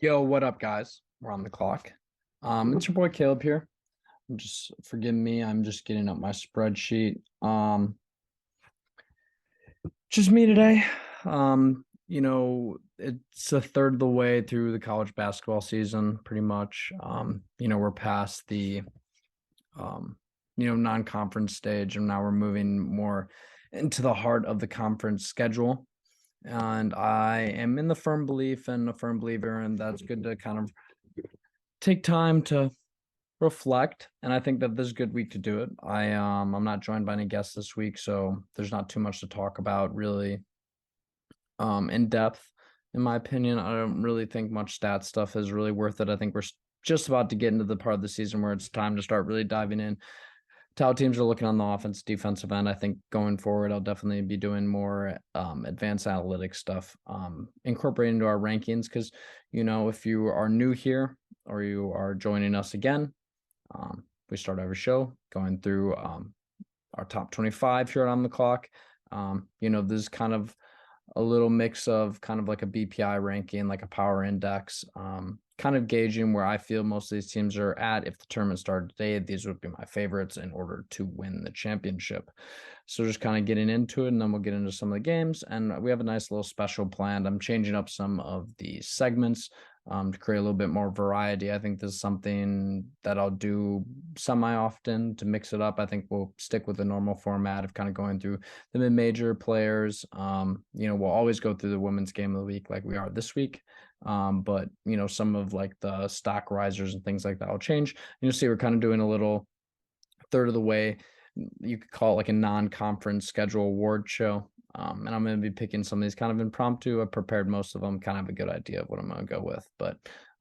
Yo, what up, guys? We're on the clock. It's your boy Caleb here. Just forgive me. I'm just getting up my spreadsheet. Just me today. It's a third of the way through the college basketball season, pretty much. We're past the non-conference stage, and now we're moving more into the heart of the conference schedule. And I am in the firm belief and a firm believer, and that's good to kind of take time to reflect, and I think that this is a good week to do it. I'm not joined by any guests this week, so there's not too much to talk about really in depth. In my opinion, I don't really think much stat stuff is really worth it. I think we're just about to get into the part of the season where it's time to start really diving in to how teams are looking on the offense defensive end. I think going forward, I'll definitely be doing more advanced analytics stuff, incorporating into our rankings. Because if you are new here or you are joining us again, we start every show going through our top 25 here on the clock. This is kind of a little mix of kind of like a BPI ranking, like a power index, kind of gauging where I feel most of these teams are at. If the tournament started today, these would be my favorites in order to win the championship. So just kind of getting into it, and then we'll get into some of the games. And we have a nice little special planned. I'm changing up some of the segments to create a little bit more variety. I think this is something that I'll do semi-often to mix it up. I think we'll stick with the normal format of kind of going through the mid-major players. We'll always go through the women's game of the week like we are this week. But some of like the stock risers and things like that will change. You'll see we're kind of doing a little third of the way. You could call it like a non-conference schedule award show. And I'm going to be picking some of these kind of impromptu. I've prepared most of them, kind of have a good idea of what I'm going to go with, but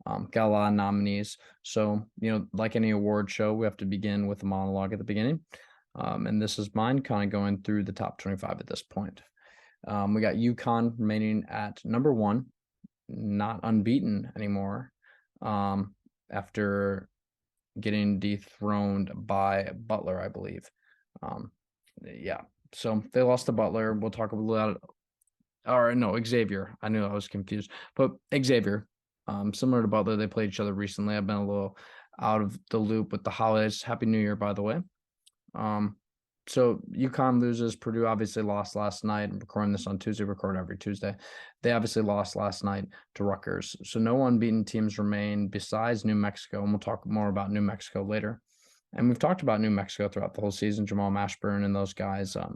got a lot of nominees. So, like any award show, we have to begin with a monologue at the beginning. And this is mine kind of going through the top 25 at this point. We got UConn remaining at number one, not unbeaten anymore, after getting dethroned by Butler, I believe. Yeah. So they lost to Butler. We'll talk a little about, or no, Xavier. I knew I was confused, but Xavier, similar to Butler, they played each other recently. I've been a little out of the loop with the holidays. Happy New Year, by the way. So UConn loses. Purdue obviously lost last night. I'm recording this on Tuesday. Record every Tuesday. They obviously lost last night to Rutgers. So no unbeaten teams remain besides New Mexico, and we'll talk more about New Mexico later. And we've talked about New Mexico throughout the whole season. Jamal Mashburn and those guys, a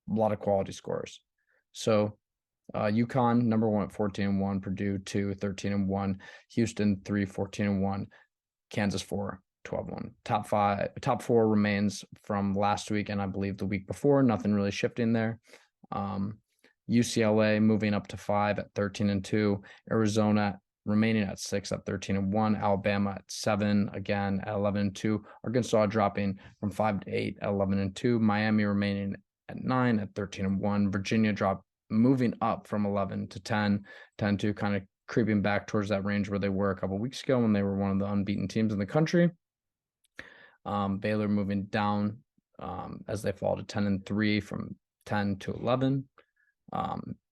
lot of quality scorers. So UConn number one at 14-1, Purdue 2, 13-1, Houston 3, 14-1, Kansas 4, 12-1. Top four remains from last week and I believe the week before. Nothing really shifting there. UCLA moving up to 5 at 13-2. Arizona remaining at 6 at 13-1. Alabama at 7 again at 11-2. Arkansas dropping from 5 to 8 at 11-2. Miami remaining at 9 at 13-1. Virginia dropped, moving up from 11 to 10, 10-2, kind of creeping back towards that range where they were a couple weeks ago when they were one of the unbeaten teams in the country. Baylor moving down as they fall to 10-3 from 10 to 11.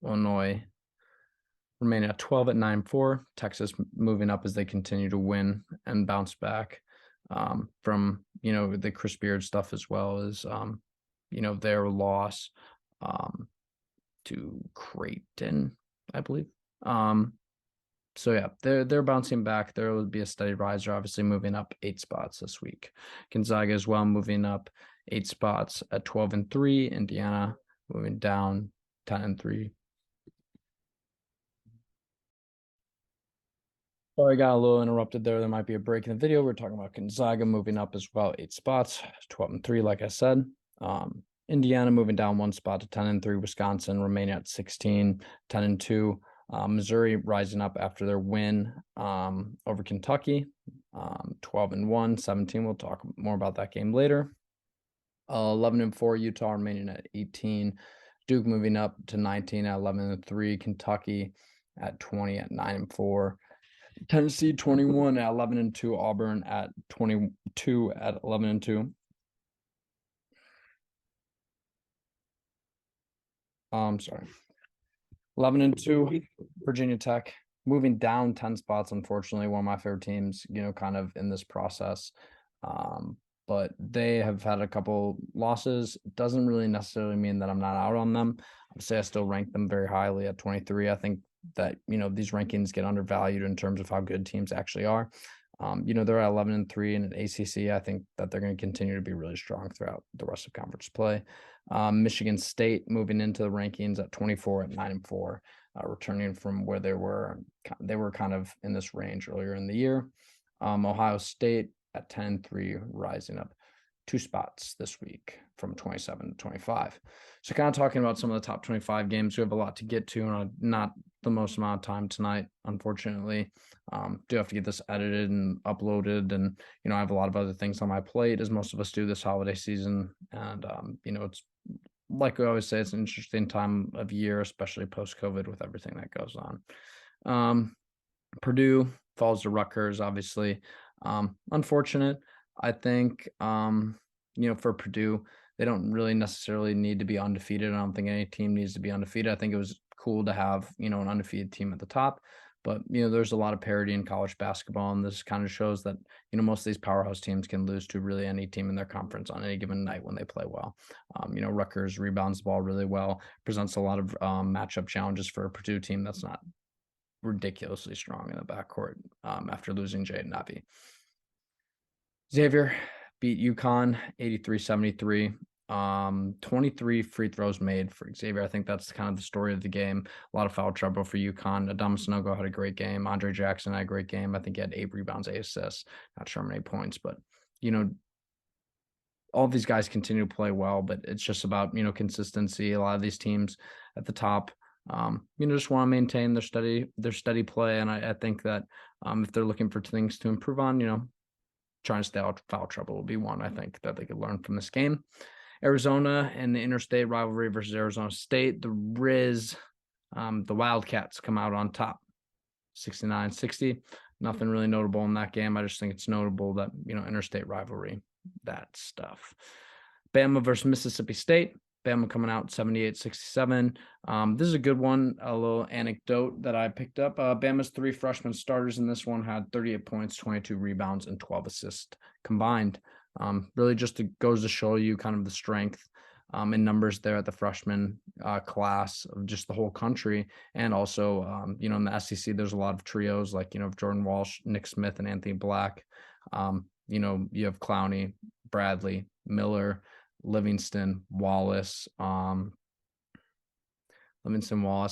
Illinois remaining at 12 at 9-4. Texas moving up as they continue to win and bounce back from the Chris Beard stuff, as well as their loss to Creighton, I believe. So yeah, they're bouncing back. There will be a steady riser, obviously moving up 8 spots this week. Gonzaga as well moving up 8 spots at 12-3. Indiana moving down 10-3. Sorry, I got a little interrupted there. There might be a break in the video. We're talking about Gonzaga moving up as well, 8 spots, 12-3, like I said. Indiana moving down 1 spot to 10-3. Wisconsin remaining at 16, 10-2. Missouri rising up after their win over Kentucky, 12-1, 17. We'll talk more about that game later. 11-4. Utah remaining at 18. Duke moving up to 19 at 11-3. Kentucky at 20 at 9-4. Tennessee 21 at 11-2. Auburn at 22 at 11-2. Sorry. 11-2. Virginia Tech moving down 10 spots, unfortunately, one of my favorite teams, kind of in this process. Um, but they have had a couple losses. Doesn't really necessarily mean that I'm not out on them. I'd say I still rank them very highly at 23. I think that, these rankings get undervalued in terms of how good teams actually are. They're at 11-3 in an ACC. I think that they're going to continue to be really strong throughout the rest of conference play. Michigan State moving into the rankings at 24 at 9-4, returning from where they were. They were kind of in this range earlier in the year. Ohio State at 10-3, rising up 2 spots this week from 27 to 25. So kind of talking about some of the top 25 games. We have a lot to get to, and not the most amount of time tonight, unfortunately. Do have to get this edited and uploaded, and I have a lot of other things on my plate, as most of us do this holiday season. And it's like we always say, it's an interesting time of year, especially post-COVID with everything that goes on. Purdue falls to Rutgers, obviously. Unfortunate. I think, for Purdue, they don't really necessarily need to be undefeated. I don't think any team needs to be undefeated. I think it was cool to have, an undefeated team at the top. But, there's a lot of parity in college basketball, and this kind of shows that, most of these powerhouse teams can lose to really any team in their conference on any given night when they play well. Rutgers rebounds the ball really well, presents a lot of matchup challenges for a Purdue team that's not ridiculously strong in the backcourt after losing Jaden Ivey. Xavier beat UConn 83-73. 23 free throws made for Xavier. I think that's kind of the story of the game. A lot of foul trouble for UConn. Adama Sanogo had a great game. Andre Jackson had a great game. I think he had 8 rebounds, 8 assists. Not sure how many points, but all of these guys continue to play well, but it's just about, consistency. A lot of these teams at the top, just want to maintain their steady play. And I think that if they're looking for things to improve on, trying to stay out of foul trouble will be one I think that they could learn from this game. Arizona and the interstate rivalry versus Arizona State. The Riz, the Wildcats come out on top, 69-60. Nothing really notable in that game. I just think it's notable that, interstate rivalry, that stuff. Bama versus Mississippi State. Bama coming out 78-67. This is a good one, a little anecdote that I picked up. Bama's 3 freshman starters in this one had 38 points, 22 rebounds, and 12 assists combined. Really just goes to show you kind of the strength in numbers there at the freshman class of just the whole country. And also, in the SEC, there's a lot of trios like, Jordan Walsh, Nick Smith, and Anthony Black. You have Clowney, Bradley, Miller, Livingston, Wallace. Wallace.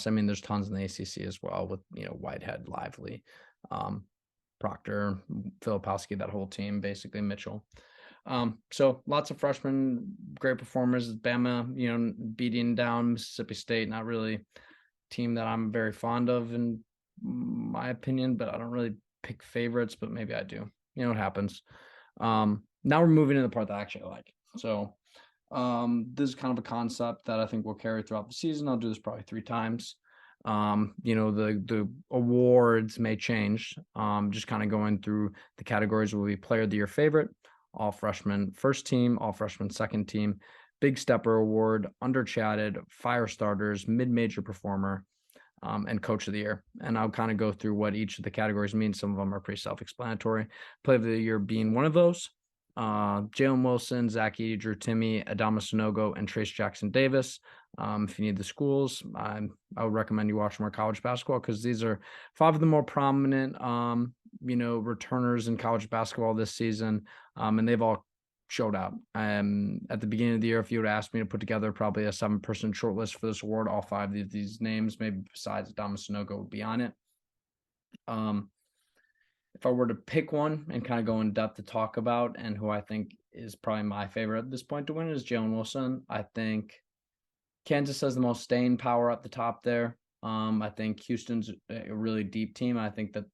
I mean, there's tons in the ACC as well with, Whitehead, Lively, Proctor, Filipowski, that whole team, basically Mitchell. So lots of freshmen, great performers. Bama, beating down Mississippi State, not really a team that I'm very fond of in my opinion, but I don't really pick favorites, but maybe I do. It happens. Now we're moving to the part that I actually like. So this is kind of a concept that I think will carry throughout the season. I'll do this probably 3 times. The awards may change. Just kind of going through the categories will be player of the year favorite, all freshman first team, all freshman second team, big stepper award, underchatted, fire starters, mid-major performer, and coach of the year. And I'll kind of go through what each of the categories mean. Some of them are pretty self-explanatory. Player of the year being one of those. Jalen Wilson, Zach Edey, Drew Timme, Adama Sanogo, and Trace Jackson Davis. If you need the schools, I would recommend you watch more college basketball because these are 5 of the more prominent, returners in college basketball this season, and they've all showed out. At the beginning of the year, if you would ask me to put together probably a 7-person shortlist for this award, all 5 of these names, maybe besides Adama Sanogo, would be on it. If I were to pick one and kind of go in depth to talk about, and who I think is probably my favorite at this point to win, is Jalen Wilson. I think Kansas has the most staying power at the top there. I think Houston's a really deep team. I think that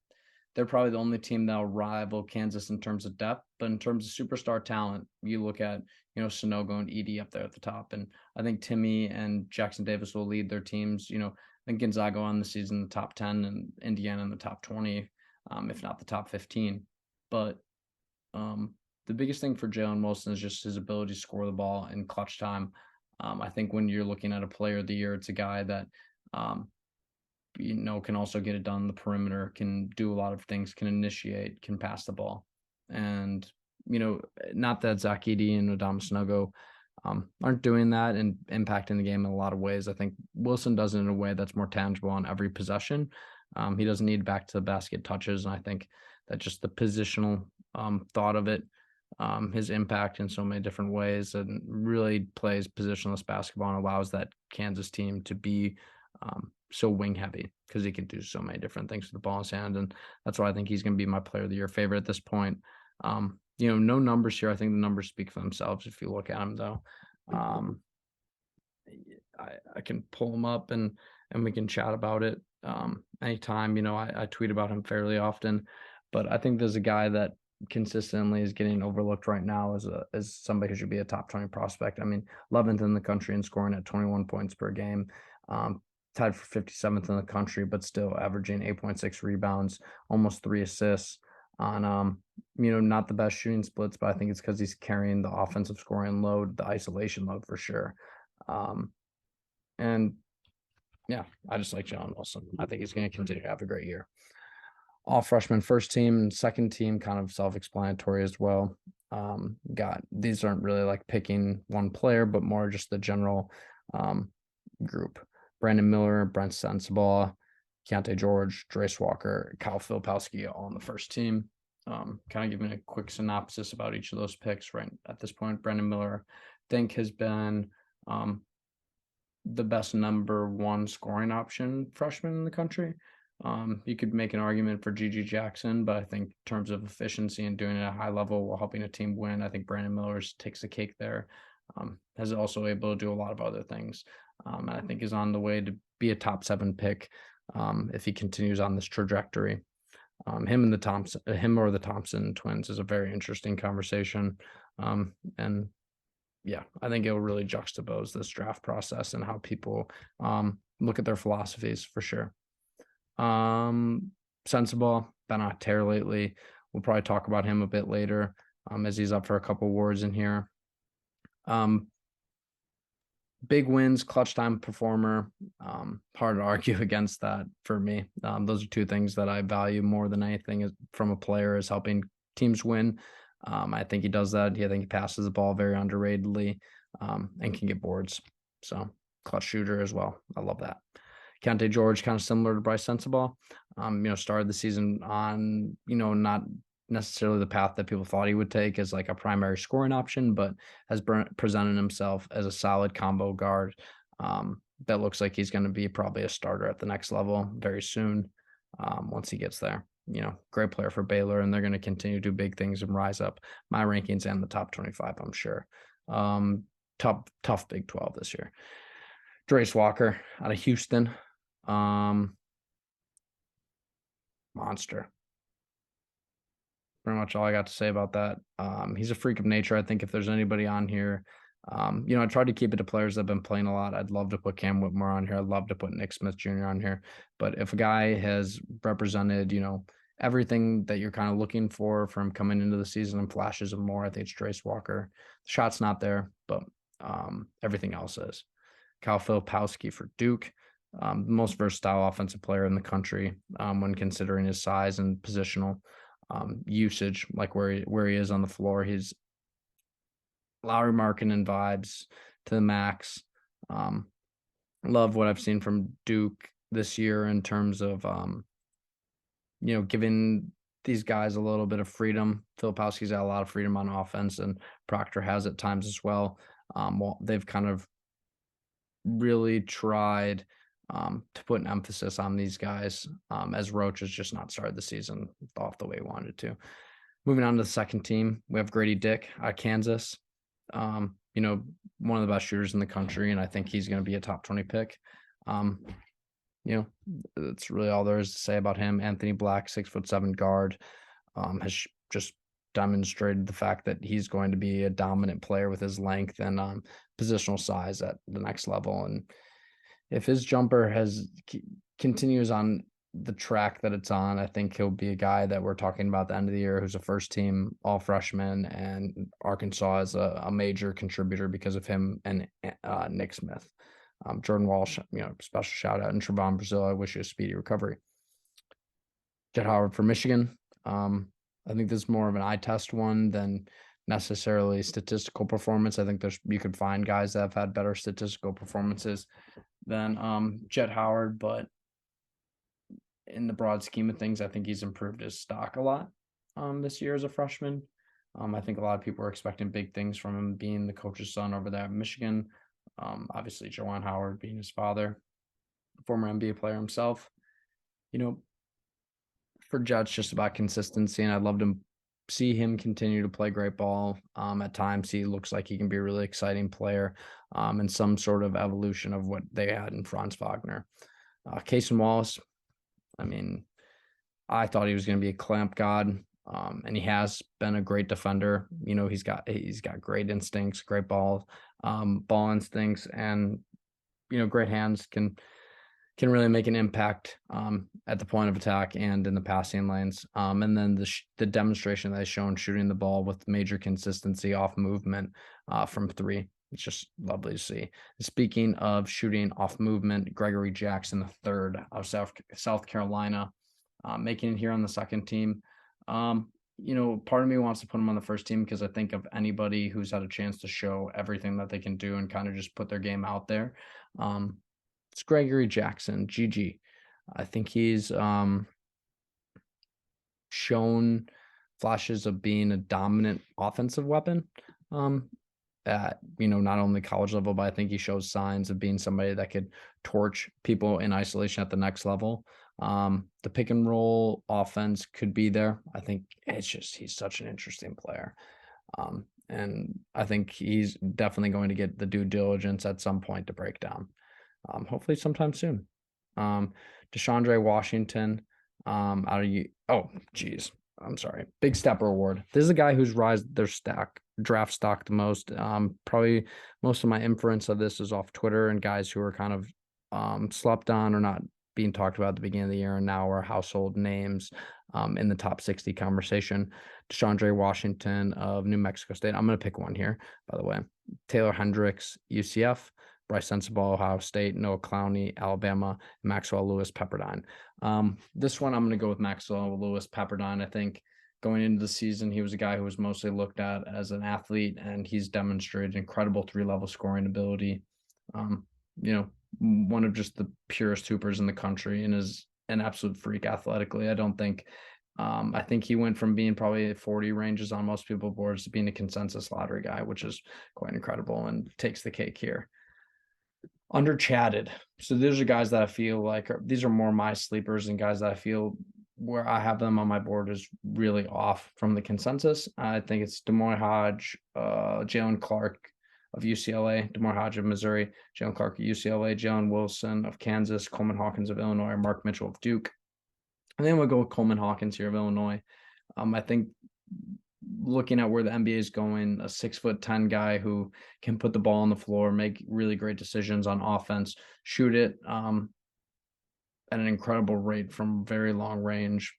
they're probably the only team that'll rival Kansas in terms of depth, but in terms of superstar talent, you look at, Sanogo and Edey up there at the top. And I think Timme and Jackson Davis will lead their teams. I think Gonzaga on the season, the top 10, and Indiana in the top 20. If not the top 15. But the biggest thing for Jalen Wilson is just his ability to score the ball in clutch time. I think when you're looking at a player of the year, it's a guy that, can also get it done on the perimeter, can do a lot of things, can initiate, can pass the ball. And, not that Zach Edey and Adama Snugo aren't doing that and impacting the game in a lot of ways. I think Wilson does it in a way that's more tangible on every possession. He doesn't need back to the basket touches. And I think that just the positional thought of it, his impact in so many different ways, and really plays positionless basketball and allows that Kansas team to be so wing heavy because he can do so many different things with the ball in his hand. And that's why I think he's going to be my player of the year favorite at this point. No numbers here. I think the numbers speak for themselves if you look at them, though. I can pull him up and we can chat about it anytime. I tweet about him fairly often, but I think there's a guy that consistently is getting overlooked right now as somebody who should be a top 20 prospect. I mean, 11th in the country in scoring at 21 points per game, tied for 57th in the country, but still averaging 8.6 rebounds, almost 3 assists on not the best shooting splits, but I think it's because he's carrying the offensive scoring load, the isolation load for sure. And yeah, I just like Jalen Wilson. I think he's going to continue to have a great year. All freshman first team, second team, kind of self-explanatory as well. These aren't really like picking one player, but more just the general group. Brandon Miller, Brent Sensabaugh, Keontae George, Drace Walker, Kyle Filipowski all on the first team. Kind of giving a quick synopsis about each of those picks right at this point. Brandon Miller, I think, has been the best number one scoring option freshman in the country. You could make an argument for Gigi Jackson, but I think in terms of efficiency and doing it at a high level while helping a team win, I think Brandon Miller takes the cake there. Has also able to do a lot of other things. And I think is on the way to be a top 7 pick if he continues on this trajectory. Him or the Thompson twins is a very interesting conversation. And yeah, I think it'll really juxtapose this draft process and how people look at their philosophies for sure. Sensible, been on a tear lately. We'll probably talk about him a bit later as he's up for a couple awards in here. Big wins, clutch time performer. Hard to argue against that for me. Those are two things that I value more than anything from a player, is helping teams win. I think he does that. I think he passes the ball very underratedly and can get boards. So clutch shooter as well. I love that. Keontae George, kind of similar to Bryce Sensabaugh. Started the season on, not necessarily the path that people thought he would take as like a primary scoring option, but has presented himself as a solid combo guard that looks like he's going to be probably a starter at the next level very soon once he gets there. Great player for Baylor, and they're going to continue to do big things and rise up my rankings and the top 25, I'm sure. Tough Big 12 this year. Drace Walker out of Houston. Monster. Pretty much all I got to say about that. He's a freak of nature. I think if there's anybody on here, I tried to keep it to players that have been playing a lot. I'd love to put Cam Whitmore on here. I'd love to put Nick Smith Jr. on here. But if a guy has represented, everything that you're kind of looking for from coming into the season and flashes of more, I think it's Drace Walker. The shot's not there, but everything else is. Kyle Filipowski for Duke. Most versatile offensive player in the country when considering his size and positional usage, like where he is on the floor. He's Lowry Markkanen vibes to the max. Love what I've seen from Duke this year in terms of giving these guys a little bit of freedom. Filipowski's got a lot of freedom on offense, and Proctor has at times as well. They've kind of really tried to put an emphasis on these guys as Roach has just not started the season off the way he wanted to. Moving on to the second team, we have Grady Dick out of Kansas. One of the best shooters in the country, and I think he's going to be a top 20 pick. That's really all there is to say about him. Anthony Black, 6'7" guard, has just demonstrated the fact that he's going to be a dominant player with his length and positional size at the next level. And if his jumper continues on the track that it's on, I think he'll be a guy that we're talking about at the end of the year who's a first team all freshman, and Arkansas is a major contributor because of him and Nick Smith. Jordan Walsh, special shout out, and Trevon Brazil. I wish you a speedy recovery. Jet Howard for Michigan. I think this is more of an eye test one than necessarily statistical performance. I think you could find guys that have had better statistical performances than Jet Howard, but in the broad scheme of things, I think he's improved his stock a lot this year as a freshman. I think a lot of people are expecting big things from him being the coach's son over there at Michigan. Obviously, Juwan Howard being his father, former NBA player himself. For Jet's just about consistency, and I'd love to see him continue to play great ball. At times, he looks like he can be a really exciting player, and some sort of evolution of what they had in Franz Wagner. Cason Wallace, I mean, I thought he was going to be a clamp god, and he has been a great defender. He's got great instincts, great ball instincts, and great hands. Can really make an impact at the point of attack and in the passing lanes. And then the demonstration that he's shown shooting the ball with major consistency off movement from three. It's just lovely to see. Speaking of shooting off movement, Gregory Jackson III of South Carolina, making it here on the second team. Part of me wants to put him on the first team because I think of anybody who's had a chance to show everything that they can do and kind of just put their game out there. It's Gregory Jackson, GG. I think he's shown flashes of being a dominant offensive weapon at not only college level, but I think he shows signs of being somebody that could torch people in isolation at the next level. The pick and roll offense could be there. I think he's such an interesting player. And I think he's definitely going to get the due diligence at some point to break down. Hopefully sometime soon. DeShondre Washington, I'm sorry. Big Stepper Award. This is a guy who's their draft stock the most. Probably most of my inference of this is off Twitter and guys who are kind of slept on or not being talked about at the beginning of the year and now are household names in the top 60 conversation. DeShondre Washington of New Mexico State. I'm going to pick one here, by the way. Taylor Hendricks, UCF. Bryce Sensabaugh, Ohio State, Noah Clowney, Alabama, Maxwell Lewis, Pepperdine. This one, I'm going to go with Maxwell Lewis, Pepperdine. I think going into the season, he was a guy who was mostly looked at as an athlete, and he's demonstrated incredible 3-level scoring ability. One of just the purest hoopers in the country and is an absolute freak athletically. I think he went from being probably 40 ranges on most people's boards to being a consensus lottery guy, which is quite incredible and takes the cake here. Under chatted. So these are guys that I feel like these are more my sleepers and guys that I feel where I have them on my board is really off from the consensus. I think it's D'Moi Hodge, Jalen Clark of UCLA, D'Moi Hodge of Missouri, Jalen Clark of UCLA, Jalen Wilson of Kansas, Coleman Hawkins of Illinois, Mark Mitchell of Duke. And then we'll go with Coleman Hawkins here of Illinois. I think looking at where the NBA is going, a 6'10" guy who can put the ball on the floor, make really great decisions on offense, shoot it at an incredible rate from very long range.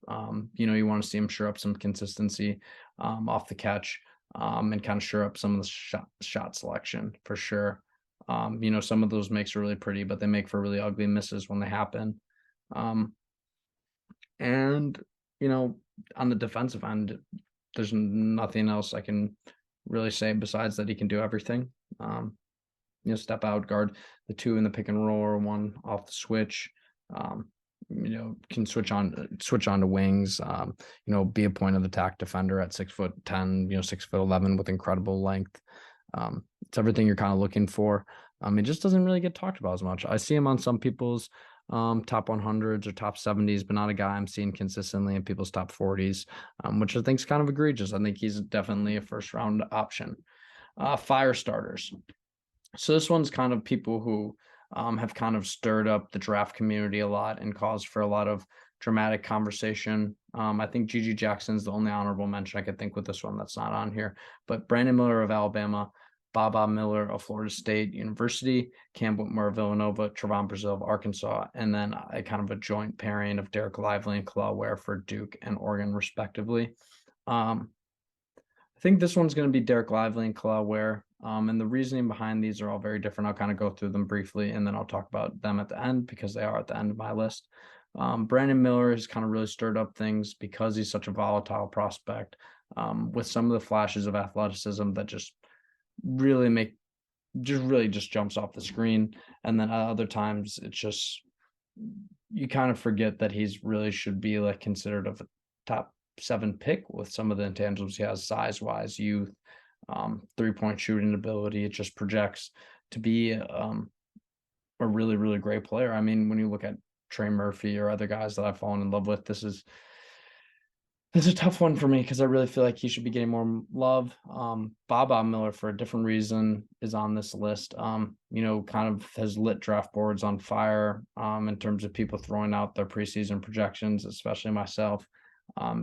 You want to see him sure up some consistency off the catch and kind of sure up some of the shot selection for sure. Some of those makes are really pretty, but they make for really ugly misses when they happen. And on the defensive end, there's nothing else I can really say besides that he can do everything. Step out, guard the two in the pick and roll or one off the switch. Can switch on to wings. Be a point of attack defender at 6'10", 6'11" with incredible length. It's everything you're kind of looking for. It just doesn't really get talked about as much. I see him on some people's top 100s or top 70s, but not a guy I'm seeing consistently in people's top 40s, which I think is kind of egregious. I think he's definitely a first round option. Fire starters. So this one's kind of people who have kind of stirred up the draft community a lot and caused for a lot of dramatic conversation. I think GG Jackson's the only honorable mention I could think with this one that's not on here, but Brandon Miller of Alabama, Baba Miller of Florida State University, Cam Whitmore of Villanova, Trevon Brazil of Arkansas, and then a kind of a joint pairing of Derek Lively and Kalal Ware for Duke and Oregon, respectively. I think this one's going to be Derek Lively and Kalal Ware. And the reasoning behind these are all very different. I'll kind of go through them briefly, and then I'll talk about them at the end because they are at the end of my list. Brandon Miller has kind of really stirred up things because he's such a volatile prospect, with some of the flashes of athleticism that just really make just jumps off the screen. And then other times it's just you kind of forget that he's really should be like considered a top 7 pick with some of the intangibles he has, size wise, youth, 3-point shooting ability. It just projects to be a really, really great player. I mean, when you look at Trey Murphy or other guys that I've fallen in love with, this is a tough one for me because I really feel like he should be getting more love. Bob Miller, for a different reason, is on this list. Kind of has lit draft boards on fire, in terms of people throwing out their preseason projections, especially myself,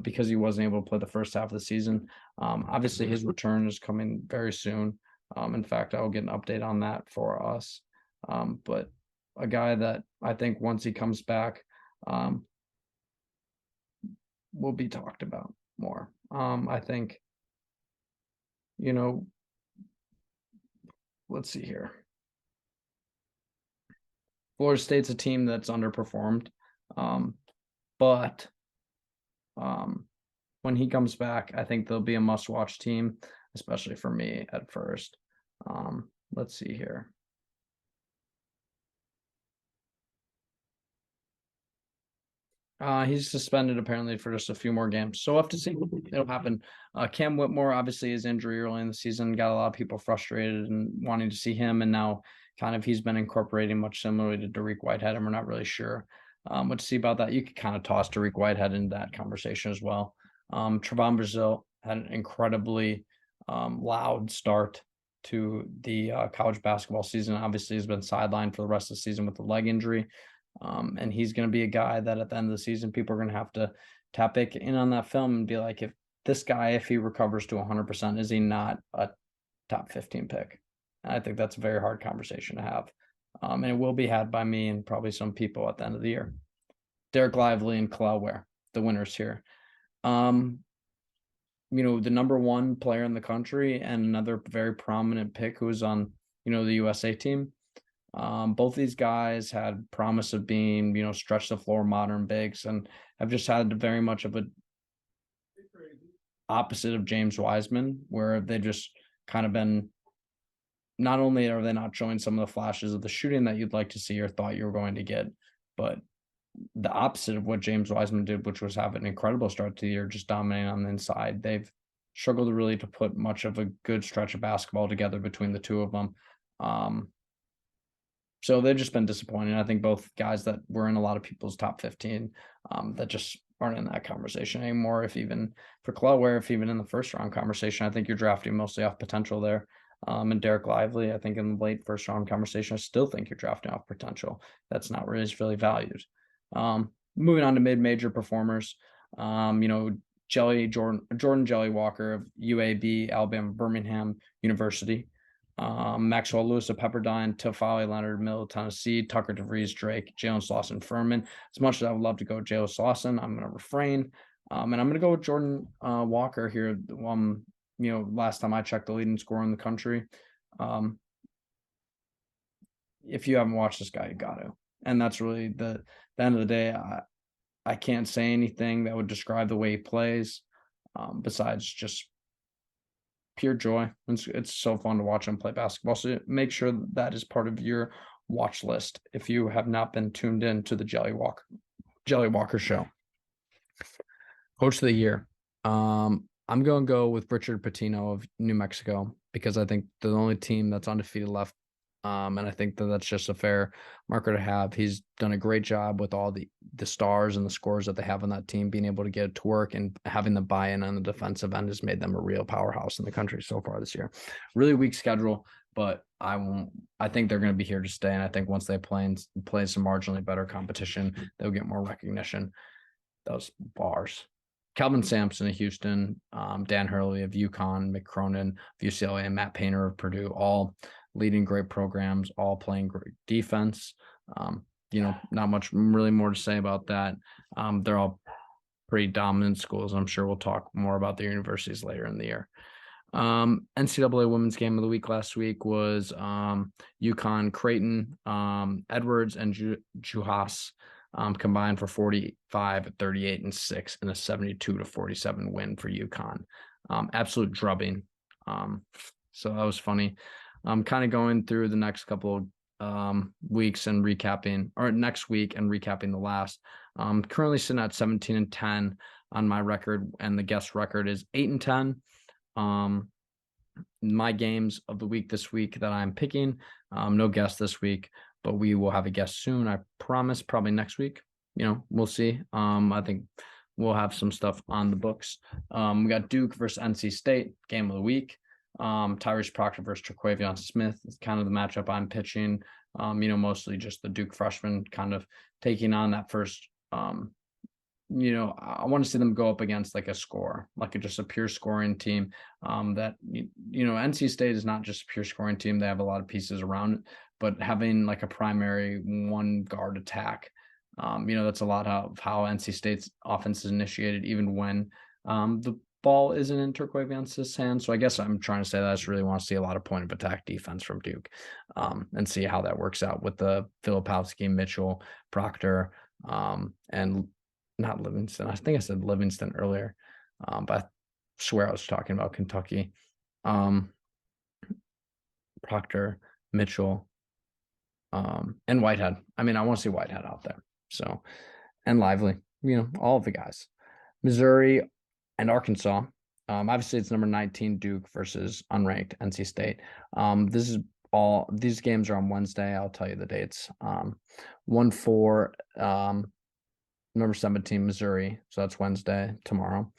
because he wasn't able to play the first half of the season. Obviously, his return is coming very soon. In fact, I will get an update on that for us. But a guy that I think once he comes back, will be talked about more. I think, you know, let's see here. Florida State's a team that's underperformed, but when he comes back, I think they'll be a must-watch team, especially for me at first. Let's see here. He's suspended apparently for just a few more games. So we'll have to see. It'll happen. Cam Whitmore, obviously, his injury early in the season got a lot of people frustrated and wanting to see him. And now kind of he's been incorporating much similarly to Dariq Whitehead, and we're not really sure what to see about that. You could kind of toss Dariq Whitehead into that conversation as well. Trevon Brazil had an incredibly loud start to the college basketball season. Obviously, he's been sidelined for the rest of the season with the leg injury. And he's going to be a guy that at the end of the season, people are going to have to tap in on that film and be like, if this guy, if he recovers to 100%, is he not a top 15 pick? And I think that's a very hard conversation to have. And it will be had by me and probably some people at the end of the year. Derek Lively and Kalel Ware, the winners here. The number 1 player in the country and another very prominent pick who was on, the USA team. Both these guys had promise of being, stretch the floor modern bigs, and have just had very much of a opposite of James Wiseman, where they just kind of been, not only are they not showing some of the flashes of the shooting that you'd like to see or thought you were going to get, but the opposite of what James Wiseman did, which was have an incredible start to the year, just dominating on the inside. They've struggled really to put much of a good stretch of basketball together between the two of them. So they've just been disappointing. I think both guys that were in a lot of people's top 15, that just aren't in that conversation anymore. If even for Kalel Ware, if even in the first round conversation, I think you're drafting mostly off potential there. And Derek Lively, I think in the late first round conversation, I still think you're drafting off potential. That's not really valued. Moving on to mid-major performers, Jordan Jelly Walker of UAB, Alabama Birmingham University. Maxwell Lewis of Pepperdine, Tafali Leonard, Middle Tennessee, Tucker DeVries, Drake, Jalen Slauson, Furman. As much as I would love to go with Jalen Slauson, I'm going to refrain. And I'm going to go with Jordan Walker here. Last time I checked, the leading scorer in the country. If you haven't watched this guy, you got to. And that's really the end of the day. I can't say anything that would describe the way he plays, besides just pure joy. It's so fun to watch him play basketball. So make sure that is part of your watch list if you have not been tuned in to the Jelly Walker show. Coach of the year. I'm going to go with Richard Pitino of New Mexico because I think they're the only team that's undefeated left. And I think that's just a fair marker to have. He's done a great job with all the stars and the scores that they have on that team, being able to get it to work, and having the buy-in on the defensive end has made them a real powerhouse in the country so far this year. Really weak schedule, but I think they're going to be here to stay. And I think once they play some marginally better competition, they'll get more recognition. Those bars. Calvin Sampson of Houston, Dan Hurley of UConn, Mick Cronin of UCLA, and Matt Painter of Purdue, all leading great programs, all playing great defense. Not much really more to say about that. They're all pretty dominant schools. I'm sure we'll talk more about their universities later in the year. NCAA women's game of the week last week was UConn Creighton, Edwards and Juhas combined for 45, 38, and 6 in a 72-47 win for UConn. Absolute drubbing. So that was funny. Kind of going through the next couple weeks and recapping, or next week and recapping the last. Currently sitting at 17-10 on my record, and the guest record is 8-10. My games of the week this week that I'm picking, no guest this week, but we will have a guest soon. I promise, probably next week. We'll see. I think we'll have some stuff on the books. We got Duke versus NC State, game of the week. Tyrese Proctor versus Traquavion Smith is kind of the matchup I'm pitching. Mostly just the Duke freshman kind of taking on that first. I want to see them go up against like a score, like just a pure scoring team. That NC State is not just a pure scoring team. They have a lot of pieces around it, but having like a primary one guard attack, that's a lot of how NC State's offense is initiated, even when the ball isn't in Turquavion's hands. So I guess I'm trying to say that I just really want to see a lot of point of attack defense from Duke, and see how that works out with the Filipowski, Mitchell, Proctor, and not Livingston. I think I said Livingston earlier, but I swear I was talking about Kentucky. Proctor, Mitchell, and Whitehead. I mean, I want to see Whitehead out there. So, and Lively, all of the guys. Missouri and Arkansas. Obviously, it's number 19 Duke versus unranked NC State. These games are on Wednesday. I'll tell you the dates. 1-4. Number 17 Missouri, so that's Wednesday, tomorrow.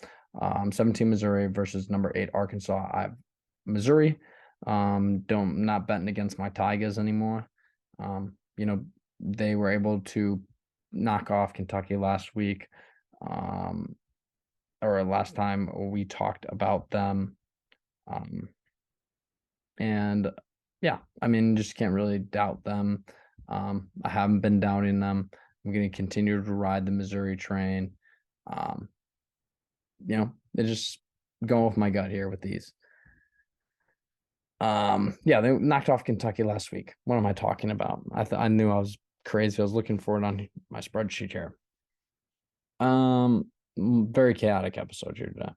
17 Missouri versus number 8 Arkansas. I have Missouri. Not betting against my Tigers anymore. They were able to knock off Kentucky last week, or last time we talked about them. And yeah, I mean, just can't really doubt them. I haven't been doubting them. I'm going to continue to ride the Missouri train. They just going with my gut here with these. They knocked off Kentucky last week. What am I talking about? I knew I was crazy. I was looking for it on my spreadsheet here. Very chaotic episode here today.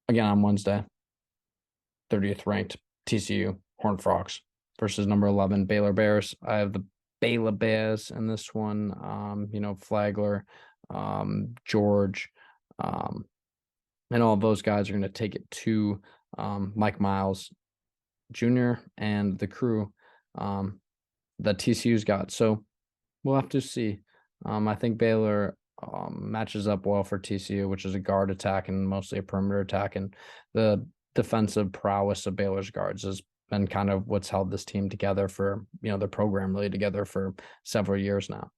Again, on Wednesday, 30th ranked TCU Horned Frogs versus number 11 Baylor Bears. I have the Baylor Bears in this one. Flagler, George, and all of those guys are going to take it to Mike Miles Jr. and the crew that TCU's got. So we'll have to see. I think Baylor matches up well for TCU, which is a guard attack and mostly a perimeter attack, and the defensive prowess of Baylor's guards has been kind of what's held this team together for, the program really together for several years now.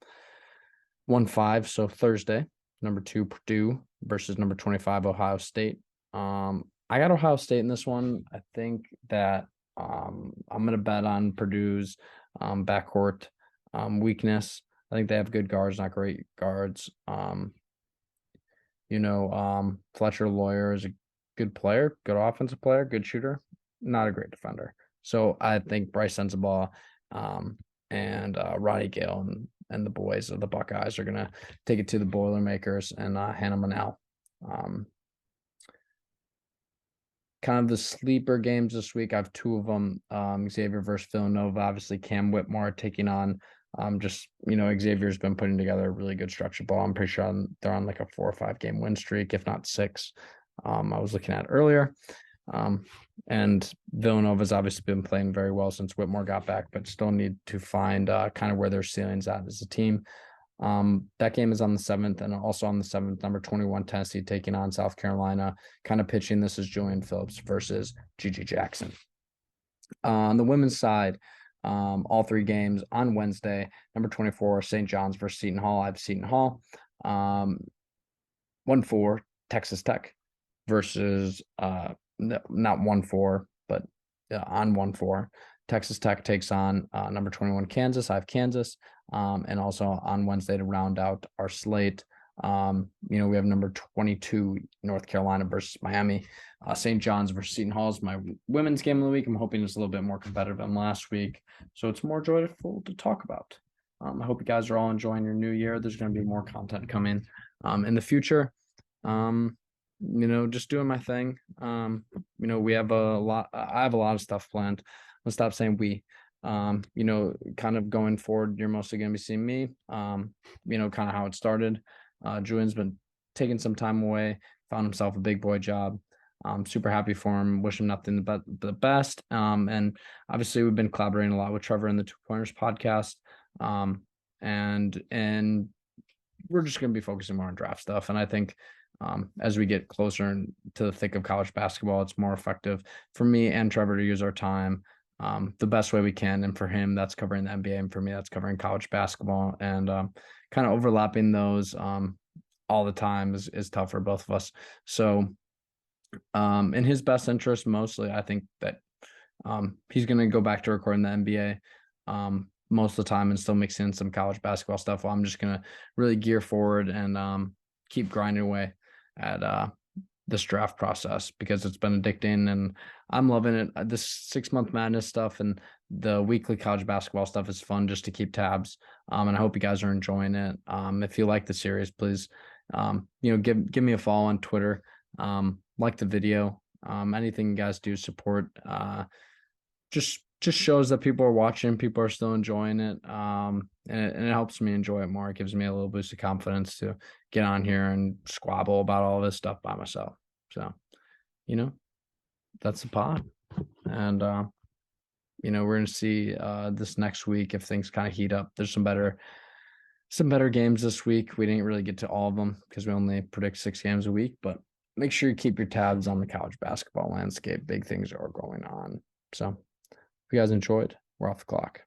1-5, so Thursday, number 2 Purdue versus number 25 Ohio State. I got Ohio State in this one. I think that I'm going to bet on Purdue's backcourt weakness. I think they have good guards, not great guards. Fletcher Lawyer is a good player, good offensive player, good shooter, not a great defender. So I think Bryce Sensabaugh and Roddy Gale and the boys of the Buckeyes are going to take it to the Boilermakers and Hannah Monell. Kind of the sleeper games this week, I have 2 of them. Xavier versus Villanova. Obviously, Cam Whitmore taking on Xavier's been putting together a really good structured ball. I'm pretty sure they're on like a 4 or 5 game win streak, if not 6. I was looking at earlier. And Villanova's obviously been playing very well since Whitmore got back, but still need to find kind of where their ceiling's at as a team. That game is on the 7th, and also on the 7th, number 21 Tennessee taking on South Carolina. Kind of pitching this is Julian Phillips versus Gigi Jackson. On the women's side, all 3 games on Wednesday, number 24 St. John's versus Seton Hall. I have Seton Hall. 1-4 Texas Tech versus not 1-4, but on 1-4. Texas Tech takes on number 21 Kansas. I have Kansas. And also on Wednesday to round out our slate, We have number 22 North Carolina versus Miami. St. John's versus Seton Hall is my women's game of the week. I'm hoping it's a little bit more competitive than last week, so it's more joyful to talk about. I hope you guys are all enjoying your new year. There's going to be more content coming in the future. Just doing my thing. We have a lot. I have a lot of stuff planned. Let's stop saying we. Kind of going forward, you're mostly going to be seeing me. Kind of how it started. Julian's been taking some time away, found himself a big boy job. I'm super happy for him. Wish him nothing but the best. And obviously, we've been collaborating a lot with Trevor in the Two Pointers podcast. And we're just going to be focusing more on draft stuff. And I think as we get closer to the thick of college basketball, it's more effective for me and Trevor to use our time the best way we can. And for him, that's covering the NBA. And for me, that's covering college basketball. And kind of overlapping those all the time is tough for both of us. So in his best interest, mostly, I think that he's going to go back to recording the NBA most of the time and still mix in some college basketball stuff. While I'm just going to really gear forward and keep grinding away at this draft process because it's been addicting and I'm loving it. This 6-month madness stuff and the weekly college basketball stuff is fun just to keep tabs. And I hope you guys are enjoying it. If you like the series, please, give me a follow on Twitter. Like the video. Anything you guys do support. Just shows that people are watching, people are still enjoying it. And it helps me enjoy it more. It gives me a little boost of confidence to get on here and squabble about all this stuff by myself. So, that's the pod. And we're gonna see this next week if things kind of heat up. There's some better games this week. We didn't really get to all of them because we only predict 6 games a week, but make sure you keep your tabs on the college basketball landscape. Big things are going on. So if you guys enjoyed, we're off the clock.